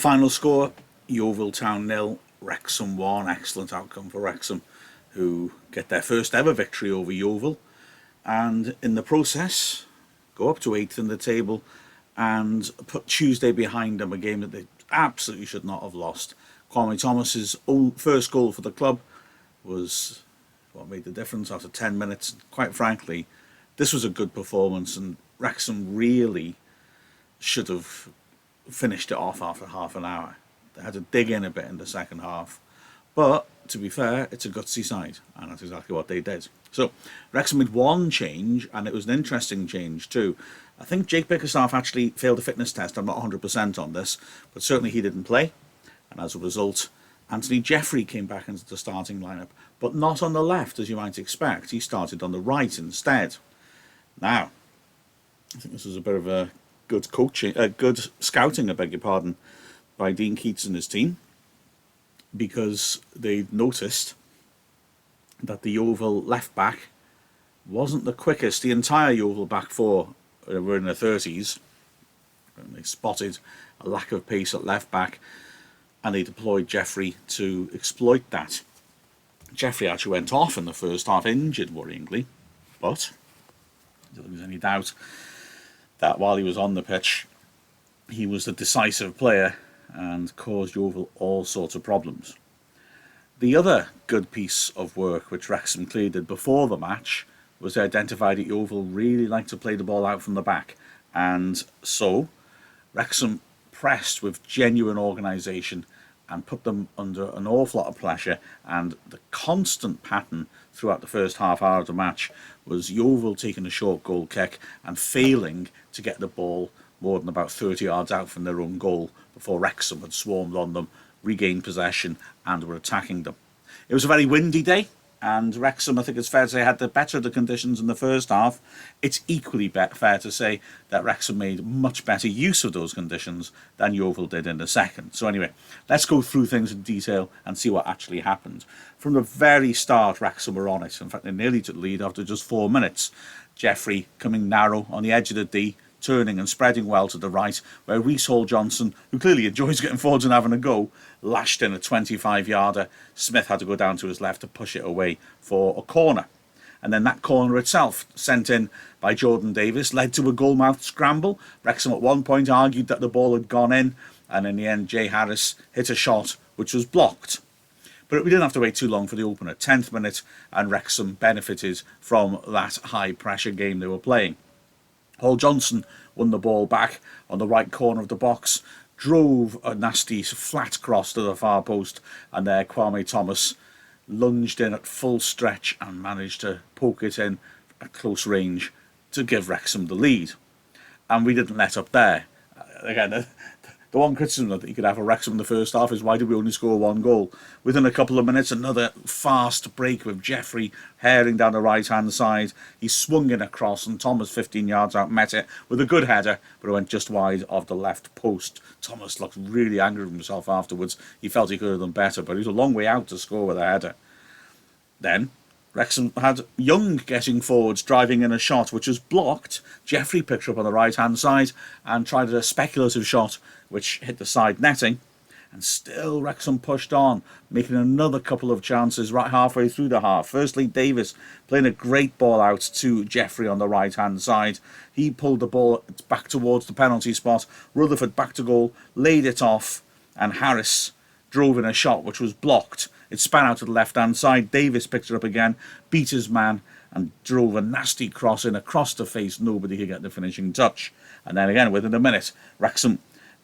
final score, Yeovil Town 0, Wrexham 1. Excellent outcome for Wrexham, who get their first ever victory over Yeovil, and in the process go up to 8th in the table and put Tuesday behind them, a game that they absolutely should not have lost. Kwame Thomas's first goal for the club was what made the difference after 10 minutes. Quite frankly, this was a good performance, and Wrexham really should have finished it off after half an hour. They had to dig in a bit in the second half. But, to be fair, it's a gutsy side, and that's exactly what they did. So, Wrexham made one change, and it was an interesting change too. I think Jake Bickerstaff actually failed a fitness test. I'm not 100% on this, but certainly he didn't play. And as a result, Anthony Jeffrey came back into the starting lineup, but not on the left, as you might expect. He started on the right instead. Now, I think this was a bit of a good coaching, good scouting, I beg your pardon, by Dean Keats and his team, because they noticed that the Yeovil left back wasn't the quickest. The entire Yeovil back four were in their 30s, and they spotted a lack of pace at left back, and they deployed Jeffrey to exploit that. Jeffrey actually went off in the first half, injured worryingly, but I don't think there's any doubt that while he was on the pitch, he was the decisive player and caused Yeovil all sorts of problems. The other good piece of work which Wrexham clearly did before the match was they identified that Yeovil really liked to play the ball out from the back, and so Wrexham pressed with genuine organisation and put them under an awful lot of pressure, and the constant pattern throughout the first half hour of the match was Yeovil taking a short goal kick and failing to get the ball more than about 30 yards out from their own goal before Wrexham had swarmed on them, regained possession, and were attacking them. It was a very windy day, and Wrexham, I think it's fair to say, had the better of the conditions in the first half. It's equally fair to say that Wrexham made much better use of those conditions than Yeovil did in the second. So anyway, let's go through things in detail and see what actually happened. From the very start, Wrexham were on it. In fact, they nearly took the lead after just 4 minutes. Jeffrey coming narrow on the edge of the D, turning and spreading well to the right, where Reece Hall-Johnson, who clearly enjoys getting forwards and having a go, lashed in a 25-yarder. Smith had to go down to his left to push it away for a corner. And then that corner itself, sent in by Jordan Davis, led to a goal-mouth scramble. Wrexham at one point argued that the ball had gone in, and in the end Jay Harris hit a shot which was blocked. But we didn't have to wait too long for the opener. 10th minute, and Wrexham benefited from that high-pressure game they were playing. Hall-Johnson won the ball back on the right corner of the box, drove a nasty flat cross to the far post, and there Kwame Thomas lunged in at full stretch and managed to poke it in at close range to give Wrexham the lead. And we didn't let up there. Again, the one criticism that you could have of Wrexham in the first half is, why did we only score one goal? Within a couple of minutes, another fast break with Jeffrey herring down the right-hand side. He swung in across, and Thomas, 15 yards out, met it with a good header, but it went just wide of the left post. Thomas looked really angry with himself afterwards. He felt he could have done better, but he was a long way out to score with a header. Then Wrexham had Young getting forwards, driving in a shot which was blocked. Jeffrey picked her up on the right-hand side and tried a speculative shot which hit the side netting. And still Wrexham pushed on, making another couple of chances right halfway through the half. Firstly, Davis playing a great ball out to Jeffrey on the right-hand side. He pulled the ball back towards the penalty spot. Rutherford back to goal, laid it off, and Harris drove in a shot which was blocked. It span out to the left-hand side. Davis picked it up again, beat his man, and drove a nasty cross in across the face. Nobody could get the finishing touch. And then again, within a minute, Wrexham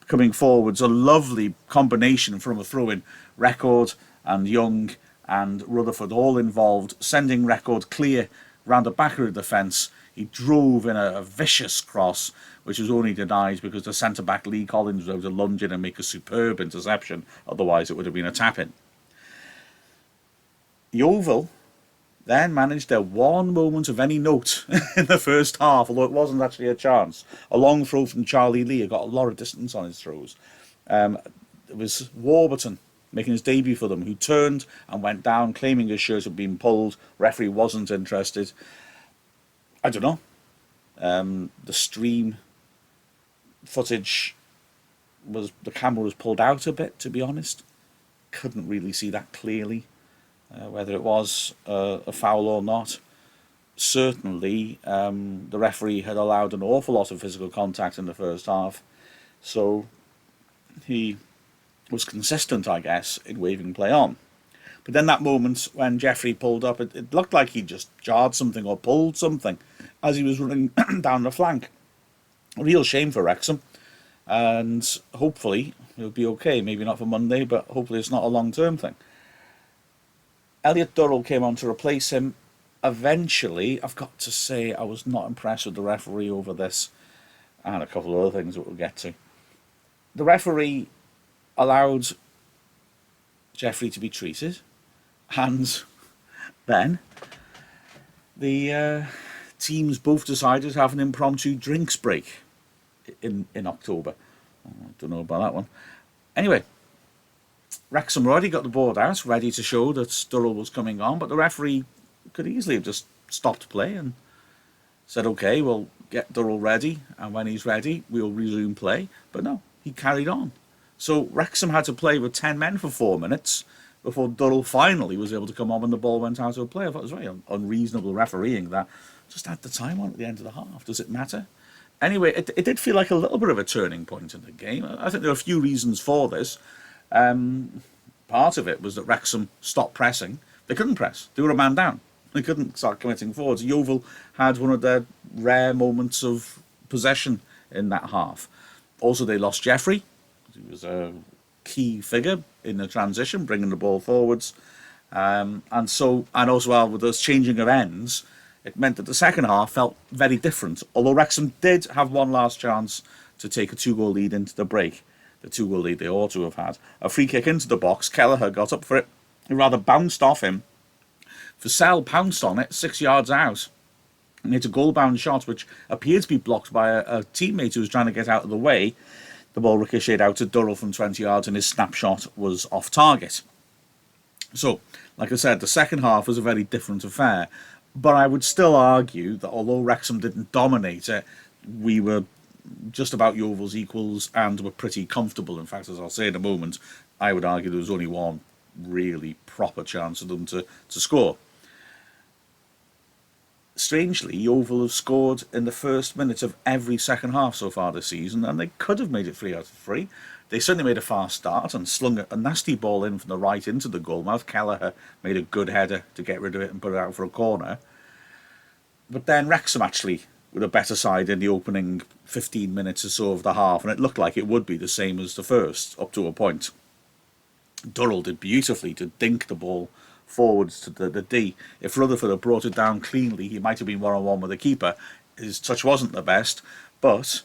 coming forwards, a lovely combination from a throw-in. Record and Young and Rutherford all involved, sending Record clear round the back of the defence. He drove in a vicious cross, which was only denied because the centre-back Lee Collins was able to lunge in and make a superb interception. Otherwise, it would have been a tap-in. Yeovil then managed their one moment of any note in the first half, although it wasn't actually a chance. A long throw from Charlie Lee. He got a lot of distance on his throws. It was Warburton making his debut for them, who turned and went down, claiming his shirt had been pulled. Referee wasn't interested. I don't know. The stream footage the camera was pulled out a bit, to be honest. Couldn't really see that clearly, whether it was a foul or not. Certainly, the referee had allowed an awful lot of physical contact in the first half, so he was consistent, I guess, in waving play on. But then that moment when Jeffrey pulled up, it looked like he just jarred something or pulled something as he was running down the flank. A real shame for Wrexham, and hopefully it'll be okay. Maybe not for Monday, but hopefully it's not a long-term thing. Elliot Durrell came on to replace him. Eventually, I've got to say, I was not impressed with the referee over this, and a couple of other things that we'll get to. The referee allowed Jeffrey to be treated, and then the teams both decided to have an impromptu drinks break in October. I don't know about that one. Anyway, Wrexham already got the board out, ready to show that Durrell was coming on, but the referee could easily have just stopped play and said, okay, we'll get Durrell ready, and when he's ready, we'll resume play. But no, he carried on. So Wrexham had to play with 10 men for 4 minutes before Durrell finally was able to come on when the ball went out of play. I thought it was very unreasonable refereeing that. Just add the time on at the end of the half. Does it matter? Anyway, it did feel like a little bit of a turning point in the game. I think there are a few reasons for this. Part of it was that Wrexham stopped pressing. They couldn't press. They were a man down. They couldn't start committing forwards. Yeovil had one of their rare moments of possession in that half. Also, they lost Jeffrey. He was a key figure in the transition, bringing the ball forwards. And also with those changing of ends, it meant that the second half felt very different. Although Wrexham did have one last chance to take a 2-goal lead into the break. The 2-goal lead they ought to have had. A free kick into the box. Kelleher got up for it. He rather bounced off him. Vassell pounced on it 6 yards out. And hit a goal-bound shot, which appeared to be blocked by a teammate who was trying to get out of the way. The ball ricocheted out to Durrell from 20 yards, and his snapshot was off target. So, like I said, the second half was a very different affair. But I would still argue that although Wrexham didn't dominate it, we were just about Yeovil's equals and were pretty comfortable. In fact, as I'll say in a moment, I would argue there was only one really proper chance of them to score. Strangely, Yeovil have scored in the first minute of every second half so far this season, and they could have made it 3 out of 3. They certainly made a fast start and slung a nasty ball in from the right into the goalmouth. Kelleher made a good header to get rid of it and put it out for a corner. But then Wrexham actually were a better side in the opening 15 minutes or so of the half, and it looked like it would be the same as the first, up to a point. Durrell did beautifully to dink the ball forwards to the D. If Rutherford had brought it down cleanly, he might have been one-on-one with the keeper. His touch wasn't the best, but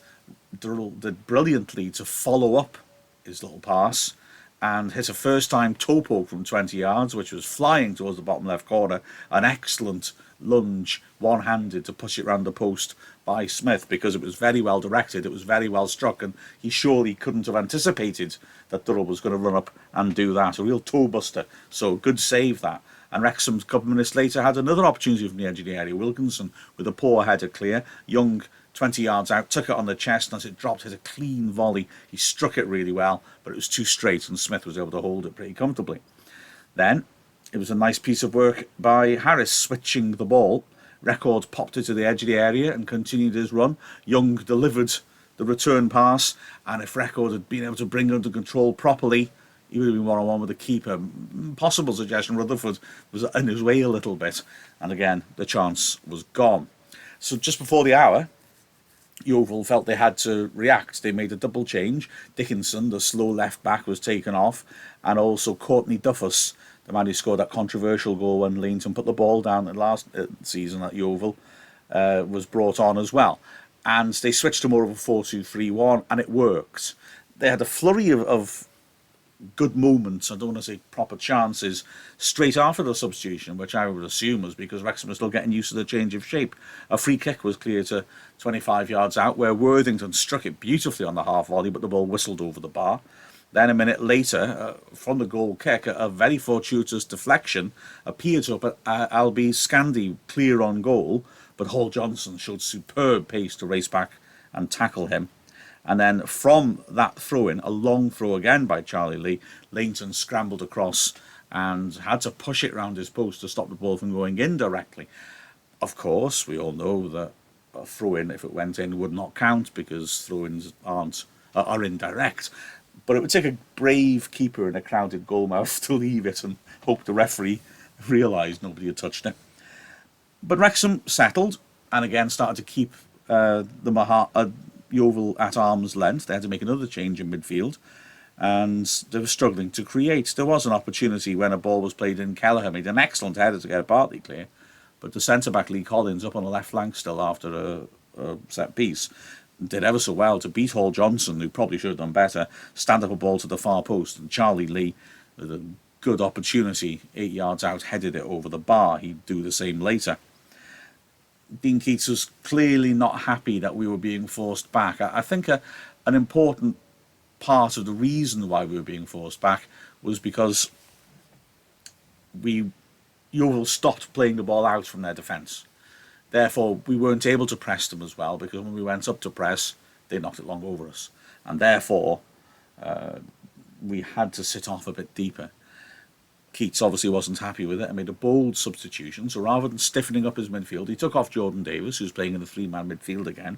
Durrell did brilliantly to follow up his little pass and hit a first-time toe poke from 20 yards, which was flying towards the bottom left corner. An excellent lunge, one-handed, to push it round the post by Smith, because it was very well directed, it was very well struck, and he surely couldn't have anticipated that Durrell was going to run up and do that. A real toe buster. So good save that. And Wrexham, a couple of minutes later, had another opportunity from the edge of the area. Wilkinson with a poor header clear. Young, 20 yards out, took it on the chest, and as it dropped, hit a clean volley. He struck it really well, but it was too straight, and Smith was able to hold it pretty comfortably. Then it was a nice piece of work by Harris, switching the ball. Record popped it to the edge of the area and continued his run. Young delivered the return pass, and if Record had been able to bring it under control properly, he would have been one-on-one with the keeper. Possible suggestion, Rutherford was in his way a little bit, and again, the chance was gone. So just before the hour, Yeovil felt they had to react. They made a double change. Dickinson, the slow left back, was taken off, and also Courtney Duffus, the man who scored that controversial goal when Leighton put the ball down in last season at Yeovil, was brought on as well. And they switched to more of a 4-2-3-1, and it worked. They had a flurry of good moments, I don't want to say proper chances, straight after the substitution, which I would assume was because Wrexham was still getting used to the change of shape. A free kick was clear to 25 yards out, where Worthington struck it beautifully on the half volley, but the ball whistled over the bar. Then a minute later, from the goal kick, a very fortuitous deflection appeared to put Albie Scandi clear on goal, but Hall Johnson showed superb pace to race back and tackle him. And then from that throw-in, a long throw again by Charlie Lee, Leighton scrambled across and had to push it round his post to stop the ball from going in directly. Of course, we all know that a throw-in, if it went in, would not count because throw-ins are indirect. But it would take a brave keeper in a crowded goalmouth to leave it and hope the referee realised nobody had touched it. But Wrexham settled and again started to keep Yeovil at arm's length. They had to make another change in midfield, and they were struggling to create. There was an opportunity when a ball was played in. Kelleher made an excellent header to get it partly clear, but the centre-back Lee Collins up on the left flank still after a set piece did ever so well to beat Hall Johnson, who probably should have done better, stand up a ball to the far post, and Charlie Lee, with a good opportunity 8 yards out, headed it over the bar. He'd do the same later. Dean Keats was clearly not happy that we were being forced back. I think an important part of the reason why we were being forced back was because Yeovil stopped playing the ball out from their defence. Therefore, we weren't able to press them as well, because when we went up to press, they knocked it long over us. And therefore, we had to sit off a bit deeper. Keats obviously wasn't happy with it and made a bold substitution. So rather than stiffening up his midfield, he took off Jordan Davis, who's playing in the three-man midfield again,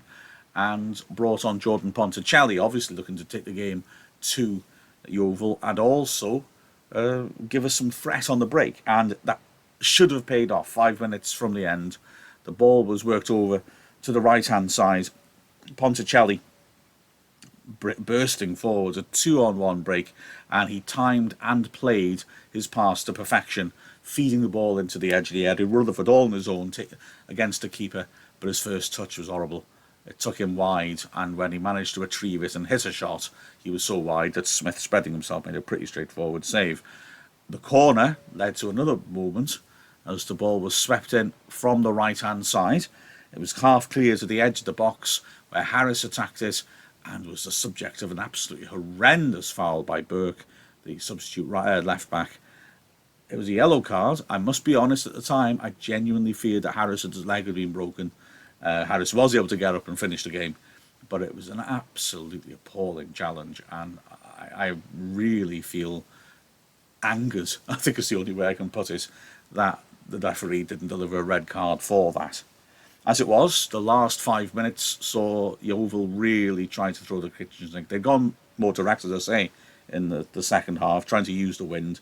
and brought on Jordan Ponticelli, obviously looking to take the game to Yeovil and also give us some threat on the break. And that should have paid off. 5 minutes from the end, the ball was worked over to the right-hand side. Ponticelli bursting forward, a 2-on-1 break, and he timed and played his pass to perfection, feeding the ball into the edge of the area. Rutherford all on his own against the keeper, but his first touch was horrible. It took him wide, and when he managed to retrieve it and hit a shot, he was so wide that Smith, spreading himself, made a pretty straightforward save. The corner led to another moment as the ball was swept in from the right-hand side. It was half clear to the edge of the box where Harris attacked it and was the subject of an absolutely horrendous foul by Burke, the substitute left back. It was a yellow card. I must be honest, at the time, I genuinely feared that Harris's leg had been broken. Harris was able to get up and finish the game, but it was an absolutely appalling challenge, and I really feel angered, I think is the only way I can put it, that the referee didn't deliver a red card for that. As it was, the last 5 minutes saw Yeovil really trying to throw the kitchen sink. They'd gone more direct, as I say, in the second half, trying to use the wind.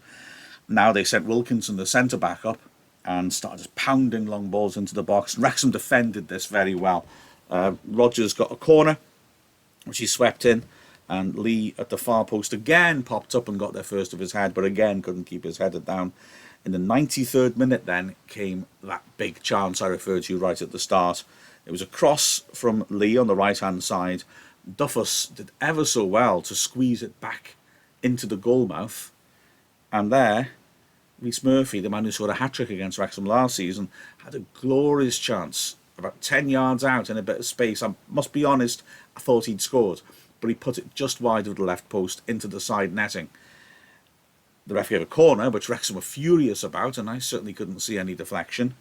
Now they sent Wilkinson, the centre-back, up and started just pounding long balls into the box. Wrexham defended this very well. Rodgers got a corner, which he swept in, and Lee at the far post again popped up and got there first of his head, but again couldn't keep his header down. In the 93rd minute then came that big chance I referred to right at the start. It was a cross from Lee on the right-hand side. Duffus did ever so well to squeeze it back into the goalmouth. And there, Rhys Murphy, the man who scored a hat-trick against Wrexham last season, had a glorious chance about 10 yards out in a bit of space. I must be honest, I thought he'd scored, but he put it just wide of the left post into the side netting. The ref gave a corner, which Wrexham were furious about, and I certainly couldn't see any deflection.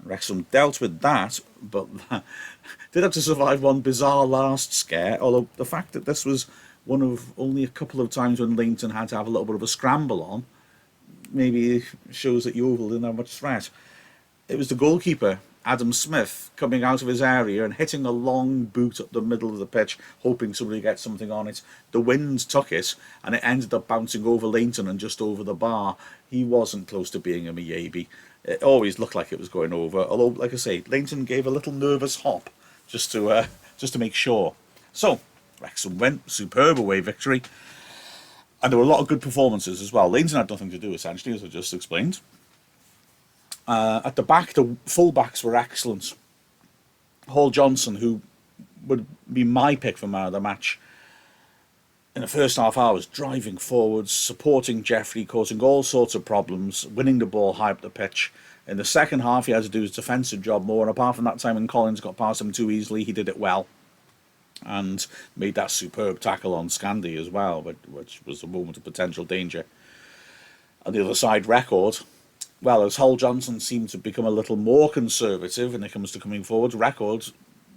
Wrexham dealt with that, but did have to survive one bizarre last scare, although the fact that this was one of only a couple of times when Leighton had to have a little bit of a scramble on maybe shows that Yeovil didn't have much threat. It was the goalkeeper, Adam Smith, coming out of his area and hitting a long boot up the middle of the pitch, hoping somebody gets something on it. The wind took it, and it ended up bouncing over Leighton and just over the bar. He wasn't close to being a Miyabi. It always looked like it was going over, although, like I say, Leighton gave a little nervous hop just to make sure. So, Wrexham went, superb away victory. And there were a lot of good performances as well. Leighton had nothing to do, essentially, as I just explained. At the back, the full-backs were excellent. Hall Johnson, who would be my pick for man of the match, in the first half hour was driving forwards, supporting Jeffrey, causing all sorts of problems, winning the ball high up the pitch. In the second half, he had to do his defensive job more, and apart from that time when Collins got past him too easily, he did it well. And made that superb tackle on Scandi as well, which was a moment of potential danger. On the other side, Record, well, as Hull Johnson seemed to become a little more conservative when it comes to coming forward, Record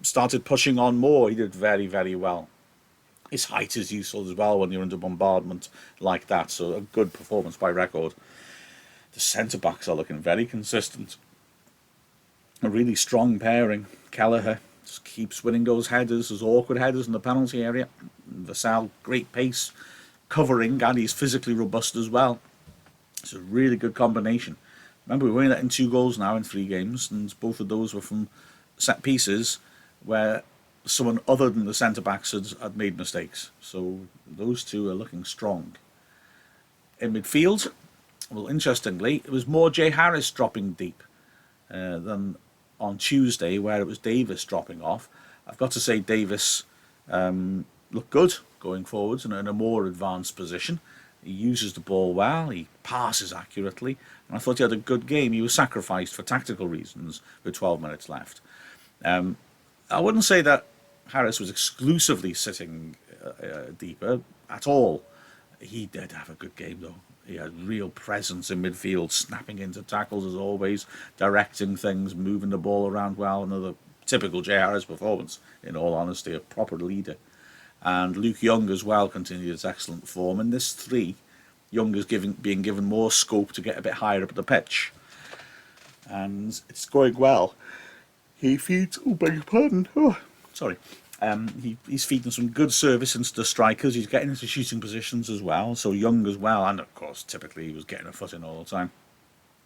started pushing on more. He did very, very well. his height is useful as well when you're under bombardment like that. So a good performance by record. The centre-backs are looking very consistent. A really strong pairing. Kelleher just keeps winning those headers, those awkward headers in the penalty area. Vassell, great pace, covering, and he's physically robust as well. It's a really good combination. Remember, we're only letting 2 goals now in 3 games, and both of those were from set pieces where someone other than the centre-backs had made mistakes. So those two are looking strong. In midfield, well, interestingly, it was more Jay Harris dropping deep than on Tuesday, where it was Davis dropping off. I've got to say Davis looked good going forwards and in a more advanced position. He uses the ball well, he passes accurately, and I thought he had a good game. He was sacrificed for tactical reasons with 12 minutes left. I wouldn't say that Harris was exclusively sitting deeper at all. He did have a good game though. He had real presence in midfield, snapping into tackles as always, directing things, moving the ball around well. Another typical Jay Harris performance, in all honesty, a proper leader. And Luke Young as well continued his excellent form. In this 3, Young is being given more scope to get a bit higher up the pitch. And it's going well. He feeds... Oh, beg your pardon. Oh, sorry. He's feeding some good service into the strikers. He's getting into shooting positions as well. So Young as well. And, of course, typically he was getting a foot in all the time.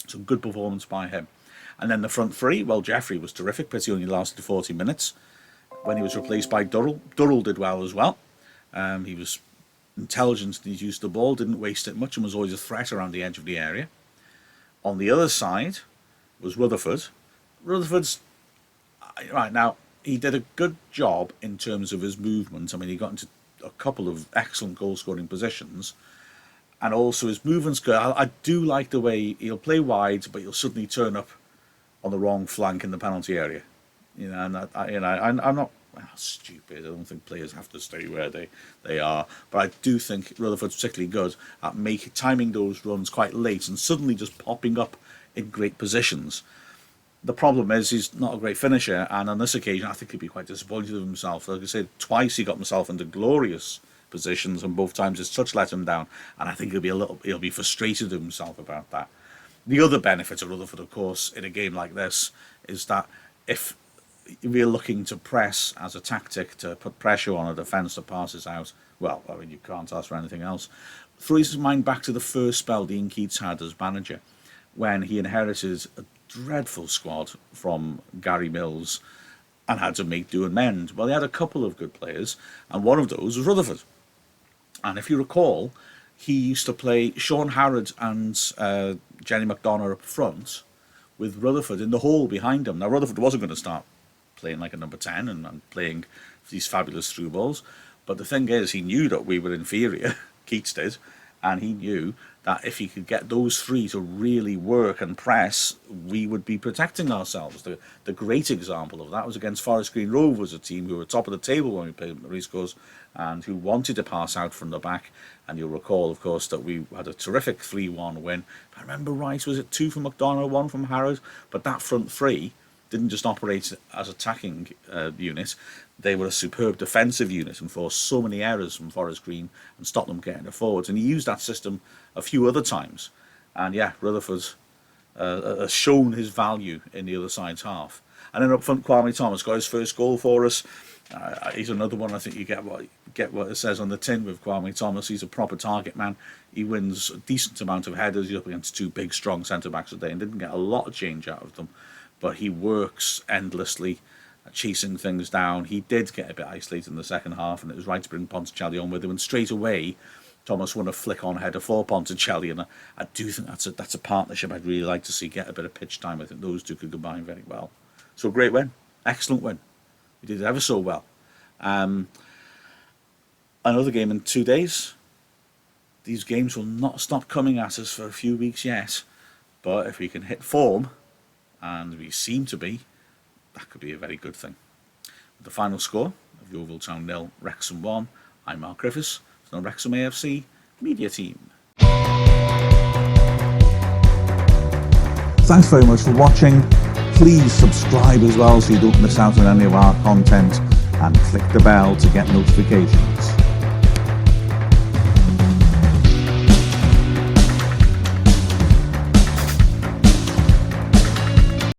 So good performance by him. And then the front 3, well, Jeffrey was terrific, but he only lasted 40 minutes. When he was replaced by Durrell. Durrell did well as well. He was intelligent in his use of the ball, didn't waste it much, and was always a threat around the edge of the area. On the other side was Rutherford. Rutherford's... Right, now, he did a good job in terms of his movement. I mean, he got into a couple of excellent goal-scoring positions. And also his movement's good. I do like the way he'll play wide, but he'll suddenly turn up on the wrong flank in the penalty area. You know, and I'm not stupid. I don't think players have to stay where they are. But I do think Rutherford's particularly good at timing those runs quite late and suddenly just popping up in great positions. The problem is he's not a great finisher, and on this occasion I think he'd be quite disappointed with himself. Like I said, twice he got himself into glorious positions, and both times his touch let him down. And I think he'll be frustrated with himself about that. The other benefit of Rutherford, of course, in a game like this is that if we're looking to press as a tactic to put pressure on a defence that passes out, well, I mean, you can't ask for anything else. Throws his mind back to the first spell Dean Keats had as manager, when he inherited a dreadful squad from Gary Mills and had to make do and mend. Well, he had a couple of good players, and one of those was Rutherford. And if you recall, he used to play Sean Harrod and Jenny McDonough up front, with Rutherford in the hole behind him. Now, Rutherford wasn't going to start playing like a number 10 and playing these fabulous through balls, but the thing is, he knew that we were inferior, Keats did, and he knew that if he could get those 3 to really work and press, we would be protecting ourselves. The great example of that was against Forest Green Rovers, a team who were top of the table when we played at the Racecourse and who wanted to pass out from the back. And you'll recall, of course, that we had a terrific 3-1 win. If I remember right, was it 2 from McDonough, 1 from Harrod? But that front 3 didn't just operate as attacking unit, they were a superb defensive unit and forced so many errors from Forest Green and stopped them getting the forwards. And he used that system a few other times. And yeah, Rutherford has shown his value in the other side's half. And then up front, Kwame Thomas got his first goal for us. He's another one. I think you get what it says on the tin with Kwame Thomas. He's a proper target man. He wins a decent amount of headers. He's up against 2 big, strong centre-backs today and didn't get a lot of change out of them. But he works endlessly, chasing things down. He did get a bit isolated in the second half, and it was right to bring Ponticelli on with him. And straight away, Thomas won a flick-on header for Ponticelli, and I do think that's a partnership I'd really like to see get a bit of pitch time. I think those two could combine very well. So great win, excellent win. We did ever so well. Another game in 2 days. These games will not stop coming at us for a few weeks yet, but if we can hit form, and we seem to be, that could be a very good thing. With the final score of Yeovil Town 0, Wrexham 1, I'm Mark Griffiths from the Wrexham AFC Media Team. Thanks very much for watching. Please subscribe as well so you don't miss out on any of our content, and click the bell to get notifications.